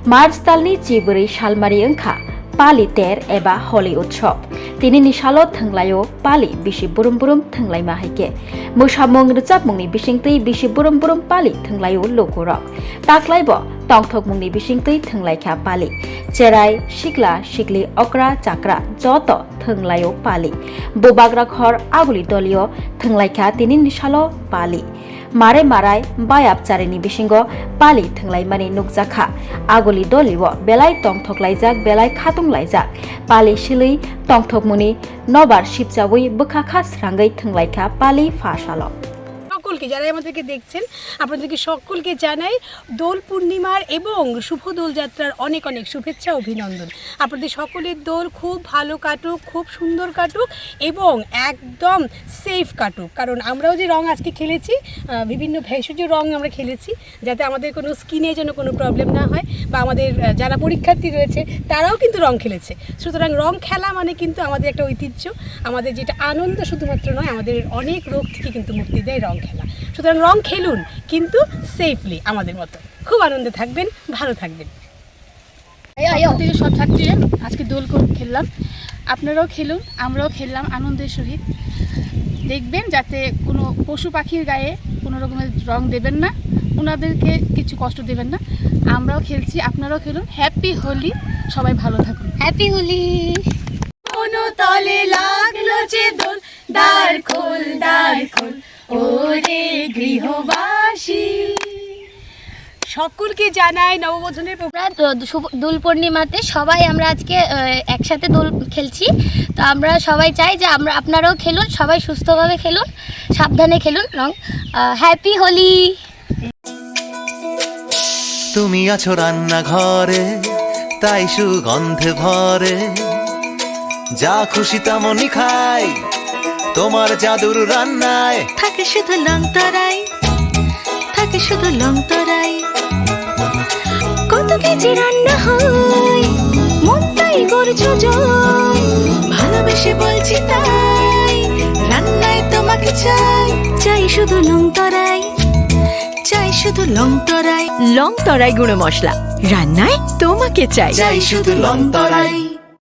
मार्च दाननि 14 सालमारि ओंखा पालि तेर एबा हलि उत्सव दिनैनि सालो थोंलायो पालि बिसि बुरुम बुरुम थोंलाय माहायके मोसामुं रोजाबमुंनि बिसिंतै बिसि बुरुम बुरुम पालि थोंलायो लोगोरक ताक्लायबो तंथक मुंनि बिसिंतै थोंलायखा पालि चेराय सिक्ला सिक्लि अक्रा चाक्रा जत थोंलायो पालि बोबाग्रा घर आगुलि दलियो थोंलायखा दिनैनि सालो पालि मारे माराय बायाब चारिनि बिसिंगो पालि थोंलाय माने नुकजाखा आगुलि दलियो बेलाय तंथक लायजाक बेलाय खातुं लायजाक पालि सिलै तंथक मुनि नबार शिबजावै बोखाखा स्रांगै थोंलायखा पालि फासालो সকলকে যারা আমাদেরকে দেখছেন আপনাদেরকে সকলকে জানাই দোল পূর্ণিমার এবং শুভ দোলযাত্রার অনেক অনেক শুভেচ্ছা অভিনন্দন। আপনাদের সকলের দোল খুব ভালো কাটুক, খুব সুন্দর কাটুক এবং একদম সেফ কাটুক। কারণ আমরাও যে রং আজকে খেলেছি, বিভিন্ন ভেষজ রং আমরা খেলেছি, যাতে আমাদের কোনো স্কিনে যেন কোনো প্রবলেম না হয়, বা আমাদের যারা পরীক্ষার্থী রয়েছে তারাও কিন্তু রং খেলেছে। সুতরাং রং খেলা মানে কিন্তু আমাদের একটা ঐতিহ্য, আমাদের যেটা আনন্দ শুধুমাত্র নয়, আমাদের অনেক রোগ থেকে কিন্তু মুক্তি দেয় রং খেলা। সুতরাং রং খেলুন, কিন্তু সেফলি, আমাদের মতো খুব আনন্দে থাকবেন, ভালো থাকবেন। থেকে সব ছাত্রীরা আজকে দোল খেললাম, আপনারাও খেলুন, আমরাও খেললাম আনন্দের সহিত। দেখবেন যাতে কোনো পশু পাখির গায়ে কোনো রকমের রং দেবেন না, ওনাদেরকে কিছু কষ্ট দেবেন না। আমরাও খেলছি, আপনারাও খেলুন। হ্যাপি হোলি, সবাই ভালো থাকুন। হ্যাপি হোলি। কোনো তলে লাগলো যে দোল, দ্বার খোল দ্বার খোল ওরে গৃহবাসী। সকলকে জানাই নববধূদের দোল পূর্ণিমাতে সবাই আমরা আজকে একসাথে দোল খেলছি। তো আমরা সবাই চাই যে আপনারাও খেলুন, সবাই সুস্থভাবে খেলুন, সাবধানে খেলুন রং। হ্যাপি হোলি। তুমি আছো রান্নাঘরে, তাই সুগন্ধে ভরে, যা খুশি তেমনই খাই তোমার জাদুর রান্নায়। থাকে শুধু লং তরাই, থাকে শুধু লং তরাই, কত কেজি রান্না হয় মনটাই করছো জয়। ভালোবেসে বলছি তাই, রান্নায় তোমাকে চাই, চাই শুধু লং তরাই, চাই শুধু লং তরাই। লং তরাই গুঁড়ো মশলা রান্নায় তোমাকে চাই, চাই শুধু লং তরাই।